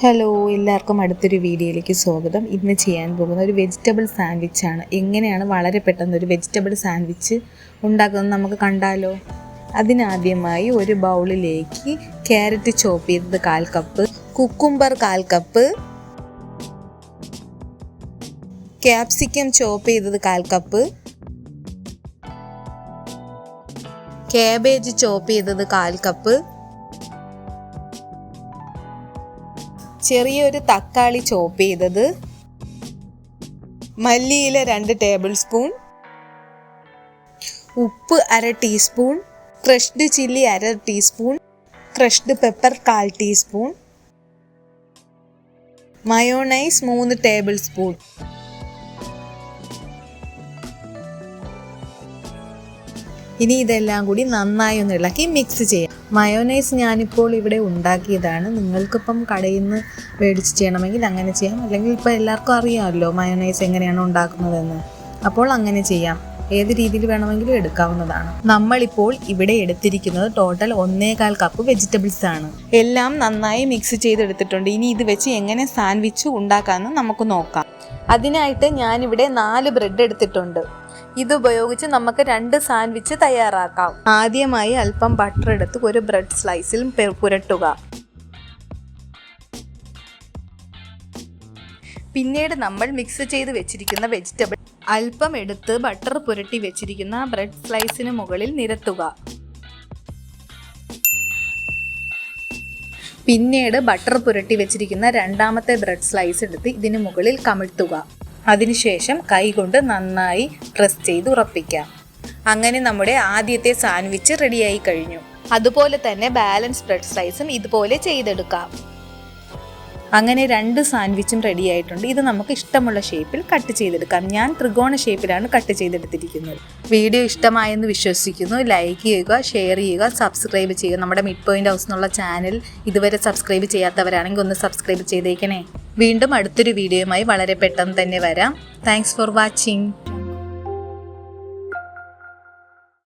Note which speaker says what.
Speaker 1: Hello, എല്ലാവർക്കും അടുത്തൊരു വീഡിയോയിലേക്ക് സ്വാഗതം. ഇന്ന് ചെയ്യാൻ പോകുന്ന ഒരു വെജിറ്റബിൾ സാൻഡ്വിച്ചാണ്. എങ്ങനെയാണ് വളരെ പെട്ടെന്ന് ഒരു വെജിറ്റബിൾ സാൻഡ്വിച്ച് ഉണ്ടാക്കുന്നത് നമുക്ക് കണ്ടാലോ. അതിനാദ്യമായി ഒരു ബൗളിലേക്ക് ക്യാരറ്റ് ചോപ്പ് ചെയ്തത് 1/4 കപ്പ്, കുക്കുംബർ 1/4 കപ്പ്, ക്യാപ്സിക്കം ചോപ്പ് ചെയ്തത് 1/4 കപ്പ്, കാബേജ് ചോപ്പ് ചെയ്തത് 1/4 കപ്പ്, ചെറിയൊരു തക്കാളി ചോപ്പ് ചെയ്തത്, മല്ലിയില 2 ടേബിൾ സ്പൂൺ, ഉപ്പ് 1/2 teaspoon, crushed chilli 1/2 teaspoon, crushed pepper 1/4 teaspoon, mayonnaise 3 table spoon. ഇനി ഇതെല്ലാം കൂടി നന്നായി ഒന്ന് ഇളക്കി മിക്സ് ചെയ്യാം. മയോനൈസ് ഞാനിപ്പോൾ ഇവിടെ ഉണ്ടാക്കിയതാണ്. നിങ്ങൾക്കിപ്പം കടയിൽ നിന്ന് മേടിച്ച് ചെയ്യണമെങ്കിൽ അങ്ങനെ ചെയ്യാം, അല്ലെങ്കിൽ ഇപ്പോൾ എല്ലാവർക്കും അറിയാമല്ലോ മയോനൈസ് എങ്ങനെയാണ് ഉണ്ടാക്കുന്നതെന്ന്. അപ്പോൾ അങ്ങനെ ചെയ്യാം. ഏത് രീതിയിൽ വേണമെങ്കിലും എടുക്കാവുന്നതാണ്. നമ്മളിപ്പോൾ ഇവിടെ എടുത്തിരിക്കുന്നത് ടോട്ടൽ 1/4 കപ്പ് വെജിറ്റബിൾസ് ആണ്. എല്ലാം നന്നായി മിക്സ് ചെയ്തെടുത്തിട്ടുണ്ട്. ഇനി ഇത് വെച്ച് എങ്ങനെ സാൻഡ്വിച്ച് ഉണ്ടാക്കാമെന്ന് നമുക്ക് നോക്കാം. അതിനായിട്ട് ഞാനിവിടെ 4 ബ്രെഡ് എടുത്തിട്ടുണ്ട്. ഇതുപയോഗിച്ച് നമുക്ക് 2 സാൻഡ്വിച്ച് തയ്യാറാക്കാം. ആദ്യമായി അല്പം ബട്ടർ എടുത്ത് ഒരു ബ്രെഡ് സ്ലൈസിൽ പുരട്ടുക. പിന്നീട് നമ്മൾ മിക്സ് ചെയ്ത് വെച്ചിരിക്കുന്ന വെജിറ്റബിൾ അല്പം എടുത്ത് ബട്ടർ പുരട്ടി വെച്ചിരിക്കുന്ന ബ്രെഡ് സ്ലൈസിന് മുകളിൽ നിരത്തുക. പിന്നീട് ബട്ടർ പുരട്ടി വെച്ചിരിക്കുന്ന രണ്ടാമത്തെ ബ്രെഡ് സ്ലൈസ് എടുത്ത് ഇതിന് മുകളിൽ കമിഴ്ത്തുക. അതിനുശേഷം കൈകൊണ്ട് നന്നായി പ്രസ് ചെയ്ത് ഉറപ്പിക്കാം. അങ്ങനെ നമ്മുടെ ആദ്യത്തെ സാൻഡ്വിച്ച് റെഡിയായി കഴിഞ്ഞു. അതുപോലെ തന്നെ ബാലൻസ് ബ്രെഡ് സ്ലൈസും ഇതുപോലെ ചെയ്തെടുക്കാം. അങ്ങനെ 2 സാൻഡ്വിച്ചും റെഡി ആയിട്ടുണ്ട്. ഇത് നമുക്ക് ഇഷ്ടമുള്ള ഷേപ്പിൽ കട്ട് ചെയ്തെടുക്കാം. ഞാൻ ത്രികോണ ഷേപ്പിലാണ് കട്ട് ചെയ്തെടുത്തിരിക്കുന്നത്. വീഡിയോ ഇഷ്ടമായെന്ന് വിശ്വസിക്കുന്നു. ലൈക്ക് ചെയ്യുക, ഷെയർ ചെയ്യുക, സബ്സ്ക്രൈബ് ചെയ്യുക. നമ്മുടെ മിഡ് പോയിന്റ് ഹൗസ് എന്നുള്ള ചാനൽ ഇതുവരെ സബ്സ്ക്രൈബ് ചെയ്യാത്തവരാണെങ്കിൽ ഒന്ന് സബ്സ്ക്രൈബ് ചെയ്തേക്കണേ. വീണ്ടും അടുത്തൊരു വീഡിയോയുമായി വളരെ പെട്ടെന്ന് തന്നെ വരാം. Thanks for watching.